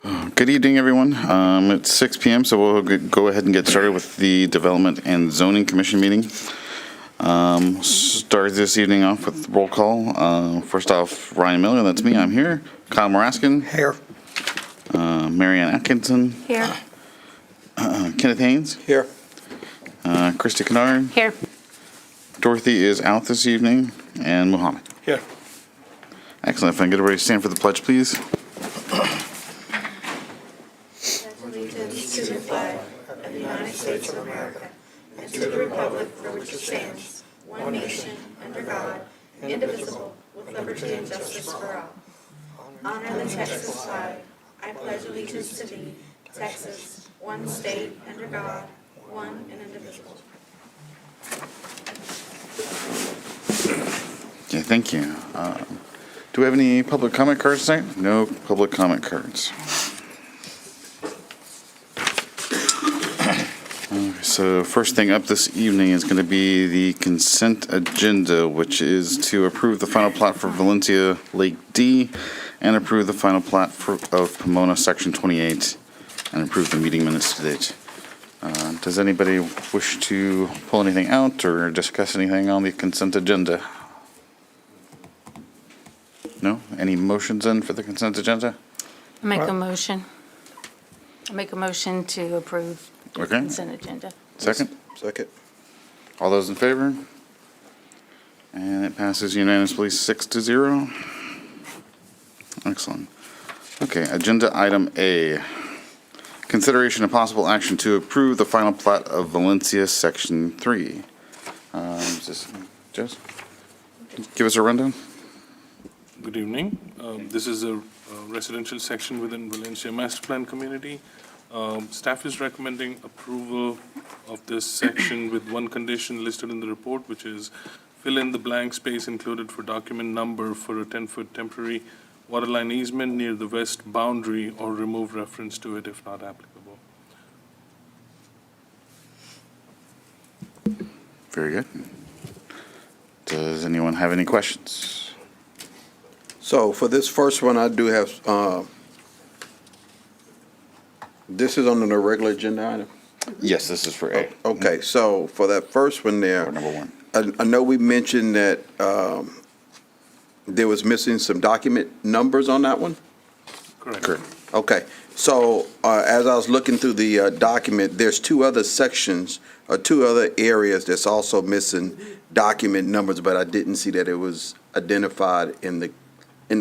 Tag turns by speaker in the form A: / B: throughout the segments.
A: Good evening, everyone. It's 6 p.m., so we'll go ahead and get started with the Development and Zoning Commission meeting. Start this evening off with roll call. First off, Ryan Miller, that's me, I'm here. Kyle Maraskin.
B: Here.
A: Marianne Atkinson.
C: Here.
A: Kenneth Haynes.
B: Here.
A: Christy Kennard.
C: Here.
A: Dorothy is out this evening. And Muhammad.
B: Here.
A: Excellent. If I can get everybody to stand for the pledge, please.
D: Allegiance to the flag of the United States of America and to the republic for which it stands, one nation, under God, indivisible, with liberty and justice for all. Honor the Texas flag. I pledge allegiance to thee, Texas, one state, under God, one and indivisible.
A: Okay, thank you. Do we have any public comment cards tonight? No public comment cards. So first thing up this evening is going to be the consent agenda, which is to approve the final plat for Valencia Lake D and approve the final plat of Pomona Section 28 and approve the meeting minutes to date. Does anybody wish to pull anything out or discuss anything on the consent agenda? No? Any motions in for the consent agenda?
C: Make a motion. I make a motion to approve the
A: Okay.
C: consent agenda.
A: Second?
B: Second.
A: All those in favor? And it passes unanimously 6-0. Excellent. Okay, agenda item A. Consideration of possible action to approve the final plat of Valencia Section 3. Is this, Jess? Give us a rundown.
E: Good evening. This is a residential section within Valencia Master Plan Community. Staff is recommending approval of this section with one condition listed in the report, which is fill in the blank space included for document number for a 10-foot temporary waterline easement near the west boundary or remove reference to it if not applicable.
A: Very good. Does anyone have any questions?
B: So for this first one, I do have, this is on the regular agenda item?
A: Yes, this is for A.
B: Okay, so for that first one there,
A: Or number one.
B: I know we mentioned that there was missing some document numbers on that one?
E: Correct.
A: Correct.
B: Okay, so as I was looking through the document, there's two other sections, or two other areas that's also missing document numbers, but I didn't see that it was identified in the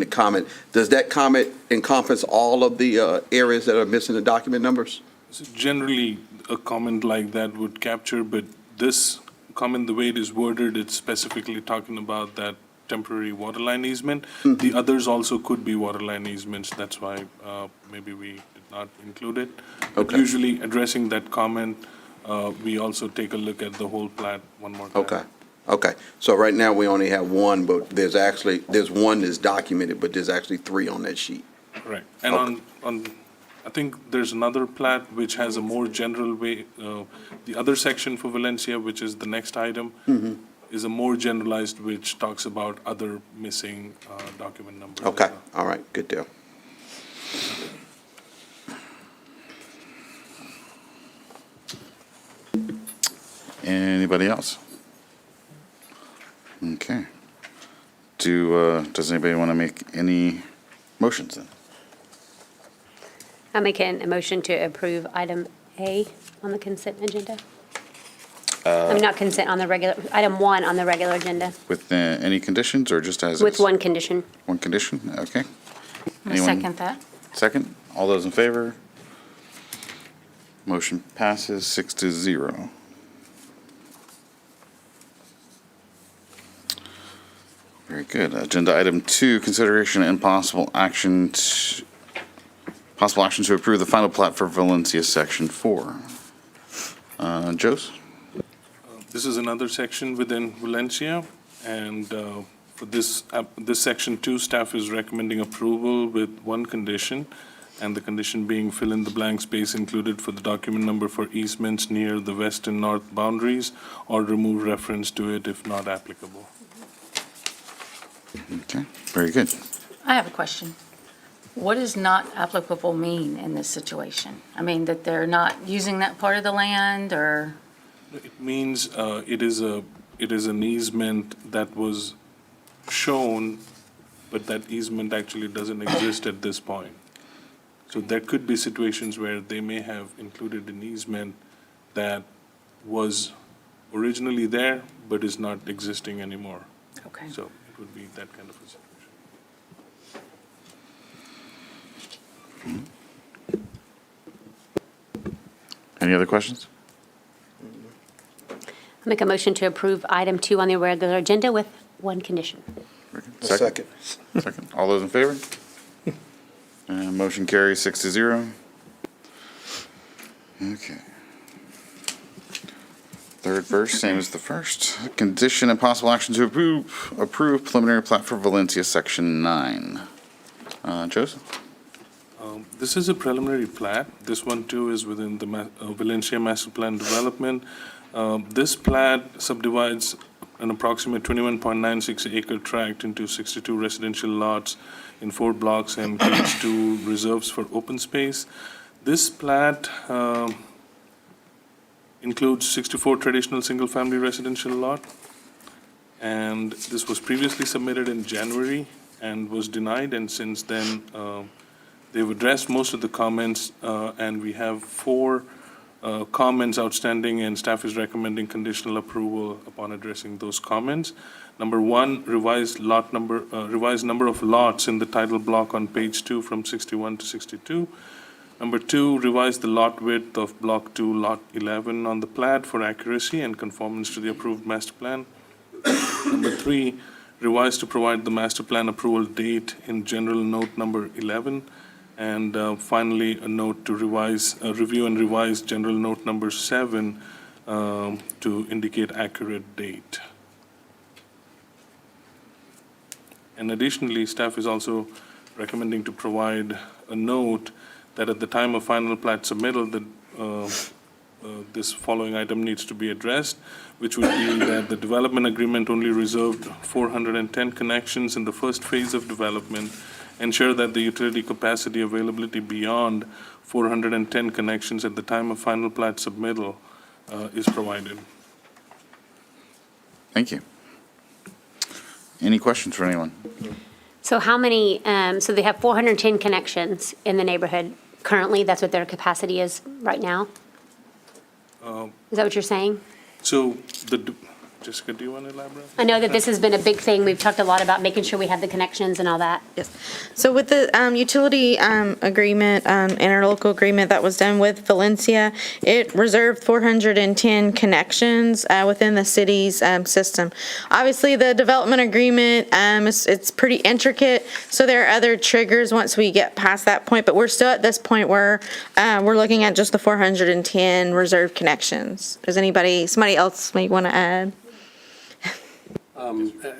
B: comment. Does that comment encompass all of the areas that are missing the document numbers?
E: So generally, a comment like that would capture, but this comment, the way it is worded, it's specifically talking about that temporary waterline easement. The others also could be waterline easements. That's why maybe we did not include it. But
B: Okay.
E: usually addressing that comment, we also take a look at the whole plat one more time.
B: Okay, so right now we only have one, but there's one that's documented, but there's actually three on that sheet.
E: Right. And on, I think there's another plat which has a more general way, the other section for Valencia, which is the next item, is a more generalized, which talks about other missing document numbers.
B: Okay, all right, good deal.
A: Anybody else? Okay. Does anybody want to make any motions then?
F: I'll make a motion to approve item A on the consent agenda. Not consent, on the regular, item 1 on the regular agenda,
A: With any conditions or just as
F: with
A: is?
F: one condition.
A: One condition, okay.
C: I
A: Anyone?
C: second that.
A: Second? All those in favor? Motion passes 6-0. Very good. Agenda item 2, consideration and possible action to approve the final plat for Valencia Section 4. Jose?
E: This is another section within Valencia, and for this section 2, staff is recommending approval with one condition, and the condition being fill in the blank space included for the document number for easements near the west and north boundaries, or remove reference to it if not applicable.
A: Okay, very good.
C: I have a question. What does not applicable mean in this situation? I mean, that they're not using that part of the land, or?
E: It means it is an easement that was shown, but that easement actually doesn't exist at this point. So there could be situations where they may have included an easement that was originally there, but is not existing anymore.
C: Okay.
E: So it would be that kind of a situation.
A: Any other questions?
F: I'll make a motion to approve item 2 on the regular agenda with one condition.
B: Second.
A: Second. All those in favor? Motion carries 6-0. Okay. Third verse, same as the first. Condition and possible action to approve preliminary plat for Valencia, Section 9. Joseph?
E: This is a preliminary plat. This one too is within the Valencia Master Plan Development. This plat subdivides an approximate 21.96 acre tract into 62 residential lots in 4 blocks and creates 2 reserves for open space. This plat includes 64 traditional single-family residential lot. And this was previously submitted in January and was denied, and since then, they've addressed most of the comments, and we have 4 comments outstanding, and staff is recommending conditional approval upon addressing those comments. Number 1, revised number of lots in the title block on page 2 from 61 to 62. Number 2, revise the lot width of Block 2, Lot 11 on the plat for accuracy and conformance to the approved master plan. Number 3, revise to provide the master plan approval date in general note number 11. And finally, a note to review and revise general note number 7 to indicate accurate date. And additionally, staff is also recommending to provide a note that at the time of final plat submittal, this following item needs to be addressed, which would be that the development agreement only reserved 410 connections in the first phase of development. Ensure that the utility capacity availability beyond 410 connections at the time of final plat submittal is provided.
A: Thank you. Any questions for anyone?
F: So how many, so they have 410 connections in the neighborhood currently? That's what their capacity is right now? Is that what you're saying?
E: So, Jessica, do you want to elaborate?
F: I know that this has been a big thing. We've talked a lot about making sure we have the connections and all that.
G: Yes. So with the utility agreement, interlocal agreement that was done with Valencia, it reserved 410 connections within the city's system. Obviously, the development agreement, it's pretty intricate, so there are other triggers once we get past that point, but we're still at this point where we're looking at just the 410 reserved connections. Does somebody else may want to add?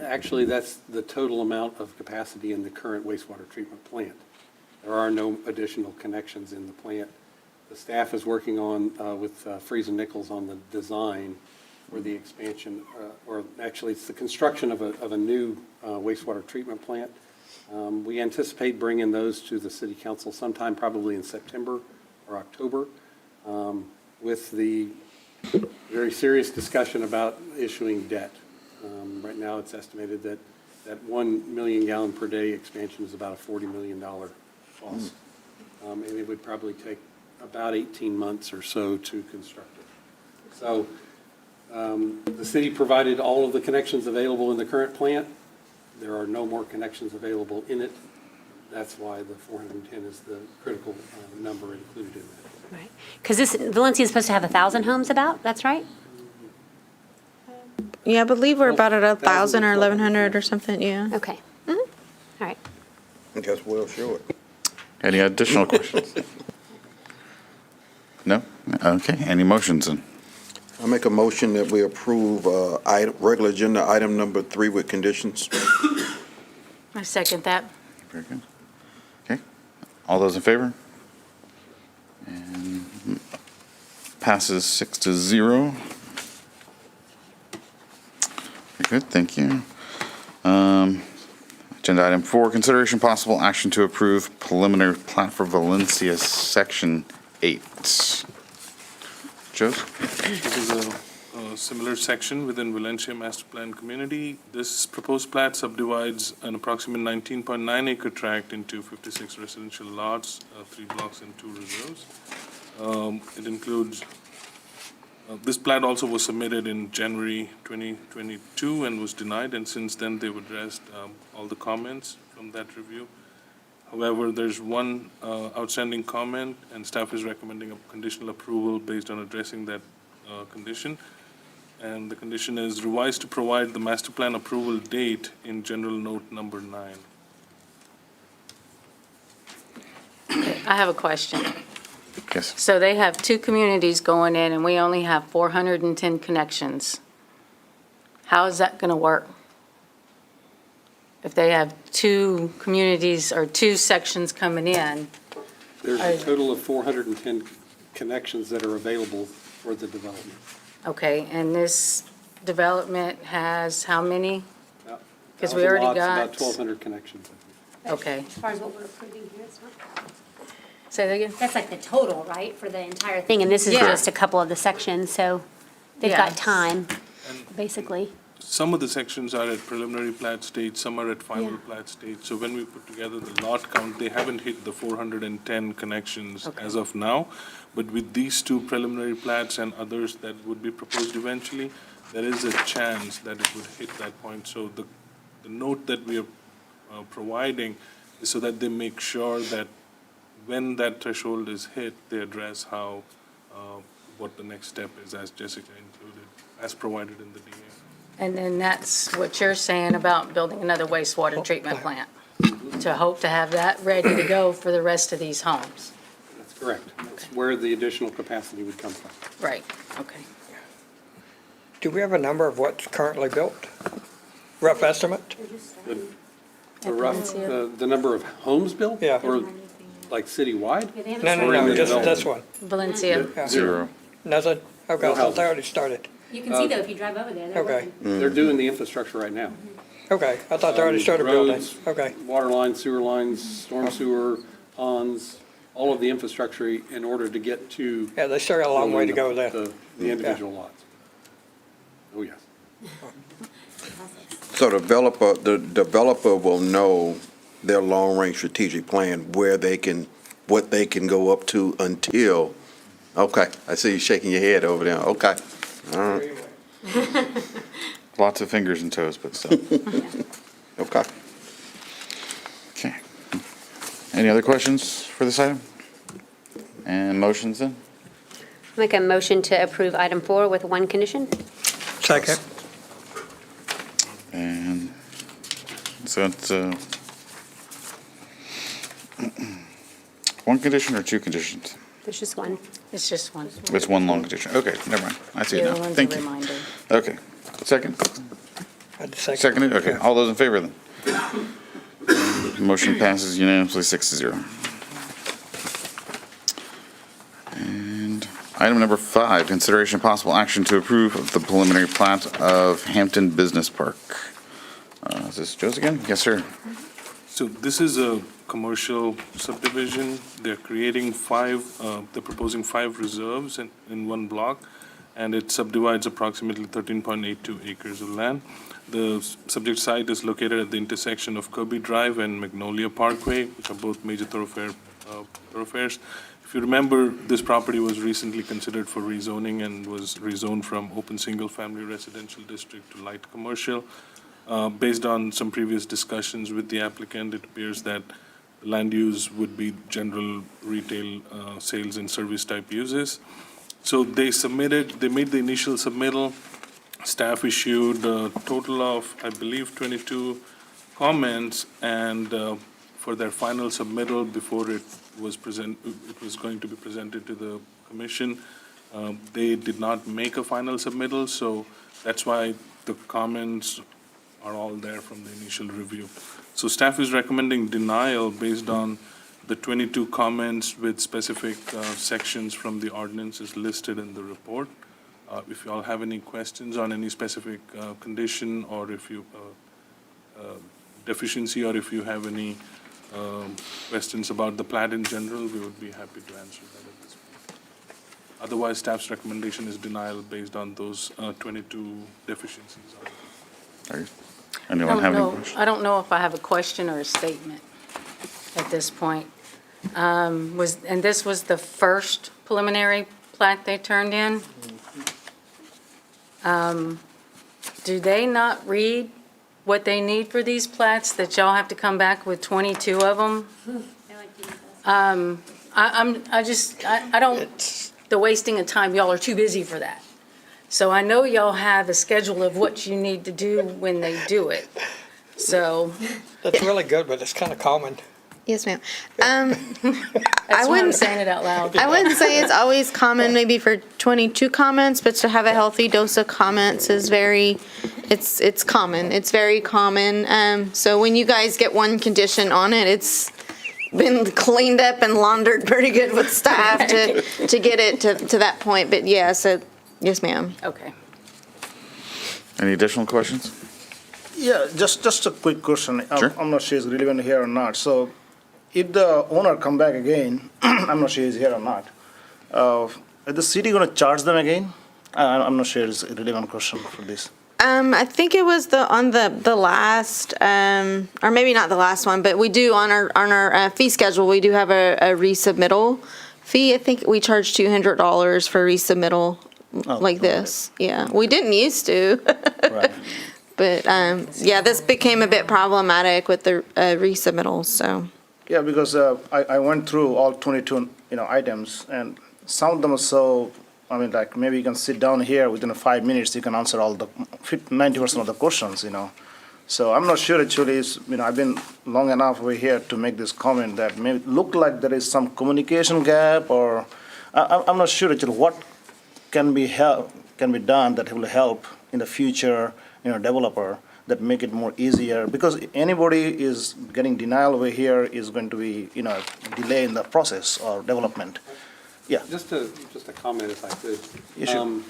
H: Actually, that's the total amount of capacity in the current wastewater treatment plant. There are no additional connections in the plant. The staff is working on, with Freeze and Nichols on the design for the expansion, or actually it's the construction of a new wastewater treatment plant. We anticipate bringing those to the city council sometime probably in September or October, with the very serious discussion about issuing debt. Right now, it's estimated that 1 million gallon per day expansion is about a $40 million cost. And it would probably take about 18 months or so to construct it. So the city provided all of the connections available in the current plant. There are no more connections available in it. That's why the 410 is the critical number included in that.
F: Right. Because Valencia is supposed to have 1,000 homes about, that's right?
G: Yeah, I believe we're about at 1,000 or 1,100 or something, yeah.
F: Okay. All right.
B: That's well short.
A: Any additional questions? No? Okay, any motions then?
B: I make a motion that we approve regular agenda item number 3 with conditions.
C: I second that.
A: Very good. Okay, all those in favor? And passes 6-0. Very good, thank you. Agenda item 4, consideration possible action to approve preliminary plat for Valencia Section 8. Joseph?
E: This is a similar section within Valencia Master Plan Community. This proposed plat subdivides an approximate 19.9 acre tract into 56 residential lots, 3 blocks and 2 reserves. It includes, this plat also was submitted in January 2022 and was denied, and since then they've addressed all the comments from that review. However, there's one outstanding comment, and staff is recommending a conditional approval based on addressing that condition. And the condition is revised to provide the master plan approval date in general note number 9.
C: I have a question.
A: Yes.
C: So they have 2 communities going in, and we only have 410 connections. How is that going to work? If they have 2 communities or 2 sections coming in,
H: There's a total of 410 connections that are available for the development.
C: okay, and this development has how many?
H: About
C: 'Cause we
H: 1,000
C: already
H: lots,
C: got-
H: About 1,200 connections.
C: Okay,
F: As far as what we're approving here, it's not.
C: say that again?
F: That's like the total, right, for the entire thing, and this is
C: Yeah.
F: just a couple of the sections, so they've
C: Yeah.
F: got time, basically.
E: Some of the sections are at preliminary plat stage, some are at final
F: Yeah.
E: plat stage. So when we put together the lot count, they haven't hit the 410 connections
C: Okay.
E: as of now. But with these 2 preliminary plats and others that would be proposed eventually, there is a chance that it would hit that point. So the note that we are providing is so that they make sure that when that threshold is hit, they address how, what the next step is, as Jessica included, as provided in the DA.
C: And then that's what you're saying about building another wastewater treatment plant, to hope to have that ready to go for the rest of these homes.
H: That's correct. That's where the additional capacity would come from.
C: Right, okay.
I: Do we have a number of what's currently built? Rough estimate?
H: The rough, the number of homes built?
I: Yeah.
H: Or like citywide?
F: Yeah, they haven't
I: No,
F: started.
I: no, no,
H: the
I: just
H: development.
I: this one.
C: Valencia,
I: Yeah.
A: 0.
I: Nothing? Okay, I
H: No
I: thought they
H: houses.
I: already started.
F: You can see though, if you drive over there, they're
I: Okay.
F: working.
H: They're doing the infrastructure right now.
I: Okay, I thought they already started building.
H: Roads,
I: Okay,
H: Water lines, sewer lines, storm sewer, ponds, all of the infrastructure in order to get to.
I: yeah, they still got a long way to go there.
H: The individual lots. Oh, yes.
B: So the developer will know their long-range strategic plan, where they can, what they can go up to until, okay, I see you shaking your head over there, okay. All right,
A: Lots of fingers and toes, but still.
B: okay.
A: Okay. Any other questions for this item? And motions then?
F: Make a motion to approve item 4 with one condition.
I: second.
A: And so it's, one condition or 2 conditions?
F: There's just one.
C: it's just one.
A: It's one long condition. Okay, never mind. I see
C: The
A: it
C: other
A: now.
C: one's a
A: Thank you.
C: reminder.
A: Okay. Second?
I: I'd second.
A: Seconded? Okay.
I: Yeah.
A: All those in favor then? Motion passes unanimously 6-0. And item number 5, consideration of possible action to approve of the preliminary plat of Hampton Business Park. Is this Joe's again? Yes, sir.
E: So this is a commercial subdivision. They're creating 5, they're proposing 5 reserves in one block, and it subdivides approximately 13.82 acres of land. The subject site is located at the intersection of Kirby Drive and Magnolia Parkway, which are both major thoroughfares. If you remember, this property was recently considered for rezoning and was rezoned from open single-family residential district to light commercial. Based on some previous discussions with the applicant, it appears that land use would be general retail sales and service type uses. So they made the initial submittal. Staff issued a total of, I believe, 22 comments, and for their final submittal before it was going to be presented to the commission, they did not make a final submittal, so that's why the comments are all there from the initial review. So staff is recommending denial based on the 22 comments with specific sections from the ordinances listed in the report. If you all have any questions on any specific condition, or if you deficiency, or if you have any questions about the plat in general, we would be happy to answer that at this point. Otherwise, staff's recommendation is denial based on those 22 deficiencies.
A: Anyone have any questions?
C: I don't know if I have a question or a statement at this point. And this was the first preliminary plat they turned in? Do they not read what they need for these plats, that y'all have to come back with 22 of them? I don't, the wasting of time, y'all are too busy for that. So I know y'all have a schedule of what you need to do when they do it. So
I: That's really good, but it's kind of common.
G: Yes, ma'am.
C: that's why I'm
G: wouldn't-
C: saying it out loud.
G: I wouldn't say it's always common maybe for 22 comments, but to have a healthy dose of comments is it's common. It's very common. So when you guys get one condition on it, it's been cleaned up and laundered pretty good with staff to get it to that point. But yeah, so, yes, ma'am.
C: Okay.
A: Any additional questions?
J: Yeah, just a quick question.
A: Sure.
J: I'm not sure it's relevant here or not. So if the owner come back again, I'm not sure he's here or not, is the city gonna charge them again? I'm not sure it's a relevant question for this.
G: I think it was on the last, or maybe not the last one, but we do on our fee schedule, we do have a resubmittal fee. I think we charge $200 for resubmittal like this. Yeah, we didn't used to.
J: Right.
G: But, yeah, this became a bit problematic with the resubmittals, so.
J: Yeah, because I went through all 22, items, and some of them are so, like maybe you can sit down here within 5 minutes, you can answer all the 90% of the questions, So I'm not sure actually, I've been long enough over here to make this comment that may look like there is some communication gap, or I'm not sure actually what can be done that will help in the future, developer, that make it more easier, because anybody is getting denial over here is going to be, delay in the process or development. Yeah.
H: Just a comment if I could.
J: Yeah, sure.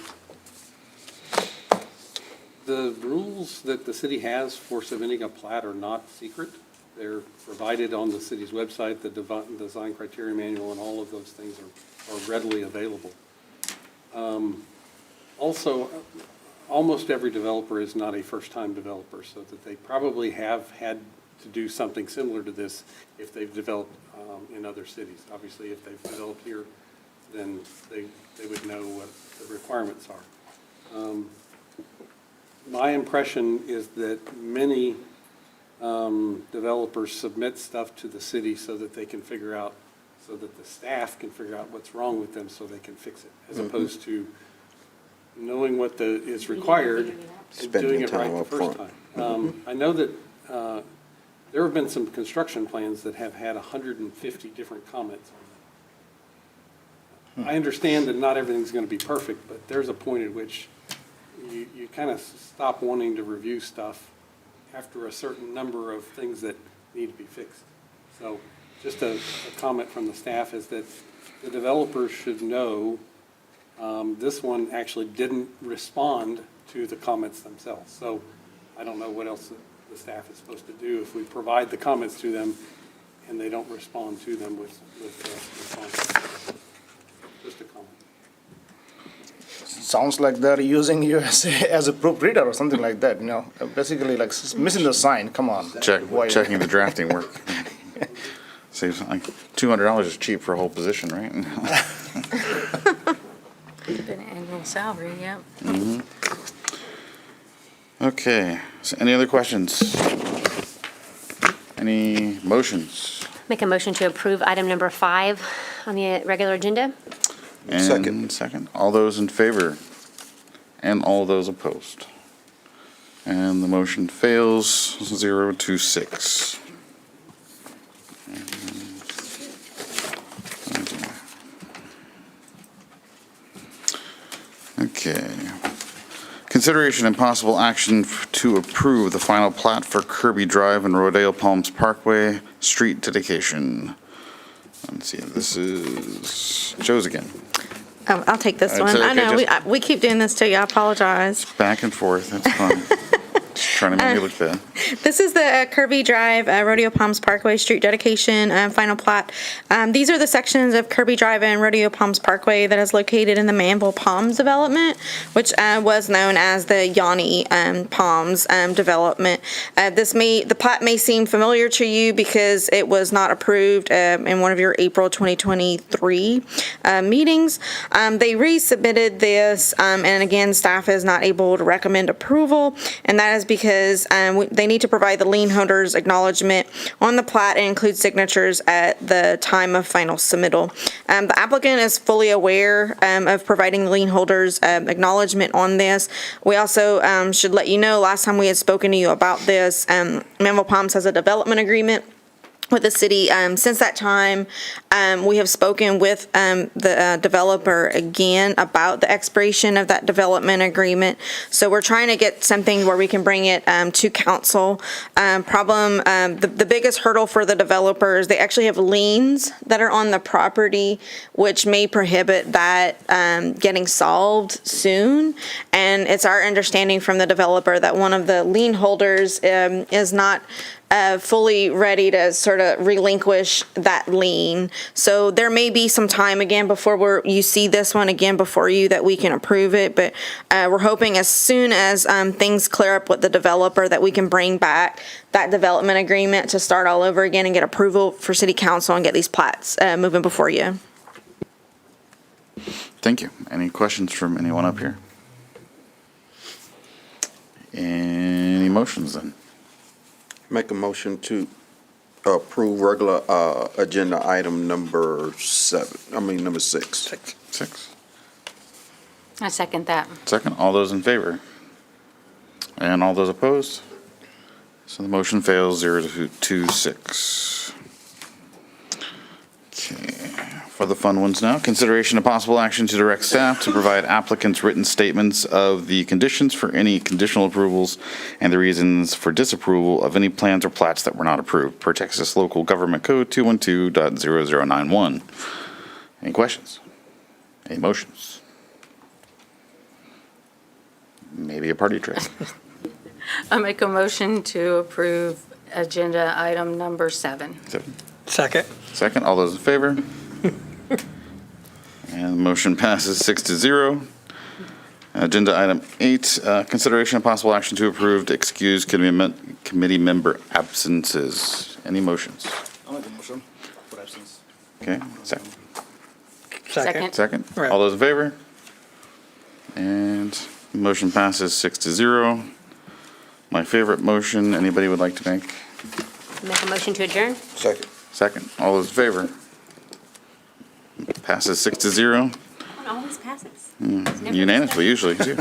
H: The rules that the city has for submitting a plat are not secret. They're provided on the city's website, the design criteria manual, and all of those things are readily available. Also, almost every developer is not a first-time developer, so that they probably have had to do something similar to this if they've developed in other cities. Obviously, if they've developed here, then they would know what the requirements are. My impression is that many developers submit stuff to the city so that they can figure out, so that the staff can figure out what's wrong with them so they can fix it, as opposed to knowing what is required and
B: Spending
H: doing it
B: time
H: right the
B: up
H: first
B: front.
H: time. I know that there have been some construction plans that have had 150 different comments on them. I understand that not everything's going to be perfect, but there's a point at which you kind of stop wanting to review stuff after a certain number of things that need to be fixed. So just a comment from the staff is that the developers should know this one actually didn't respond to the comments themselves. So I don't know what else the staff is supposed to do if we provide the comments to them and they don't respond to them with responses. Just a comment.
J: Sounds like they're using you as a proofreader or something like that, basically like missing the sign, come on. Why-
A: Checking the drafting work. Saves, like, $200 is cheap for a whole position, right?
C: An annual salary, yep.
A: Okay, so any other questions? Any motions?
F: Make a motion to approve item number 5 on the regular agenda.
A: And second. All those in favor? And all those opposed? And the motion fails 0-6. Okay. Consideration and possible action to approve the final plat for Kirby Drive and Rodeo Palms Parkway street dedication. Let's see, this is Joe's again.
G: Oh, I'll take this
A: It's
G: one. I
A: okay,
G: know, we keep doing this to you. I apologize.
A: Back and forth, that's fine. Just trying to make it look bad.
G: This is the Kirby Drive, Rodeo Palms Parkway Street dedication, final plat. These are the sections of Kirby Drive and Rodeo Palms Parkway that is located in the Manvel Palms development, which was known as the Yanni Palms development. The plat may seem familiar to you because it was not approved in one of your April 2023 meetings. They resubmitted this, and again, staff is not able to recommend approval, and that is because they need to provide the lien holder's acknowledgement on the plat and include signatures at the time of final submittal. The applicant is fully aware of providing the lien holder's acknowledgement on this. We also should let you know, last time we had spoken to you about this, Manvel Palms has a development agreement with the city. Since that time, we have spoken with the developer again about the expiration of that development agreement. So we're trying to get something where we can bring it to council. The biggest hurdle for the developers, they actually have liens that are on the property, which may prohibit that getting solved soon. And it's our understanding from the developer that one of the lien holders is not fully ready to sort of relinquish that lien. So there may be some time again before you see this one again before you that we can approve it, but we're hoping as soon as things clear up with the developer that we can bring back that development agreement to start all over again and get approval for city council and get these plats moving before you.
A: Thank you. Any questions from anyone up here? Any motions then?
B: Make a motion to approve regular agenda item number 6.
A: 6.
C: I second that.
A: Second, all those in favor? And all those opposed? So the motion fails 0-6. Okay, for the fun ones now, consideration of possible action to direct staff to provide applicants written statements of the conditions for any conditional approvals and the reasons for disapproval of any plans or plats that were not approved per Texas Local Government Code 212.0091. Any questions? Any motions? Maybe a party trick.
C: I make a motion to approve agenda item number 7.
I: Second.
A: Second, all those in favor? And the motion passes 6-0. Agenda item 8, consideration of possible action to approve to excuse committee member absences. Any motions?
J: I'll make a motion for absence.
A: Okay, second.
C: Second.
A: Second,
I: Right.
A: all those in favor? And motion passes 6-0. My favorite motion, anybody would like to make?
F: Make a motion to adjourn?
B: Second.
A: Second, all those in favor? Passes 6-0.
F: Always passes.
A: Unanimously, usually, too.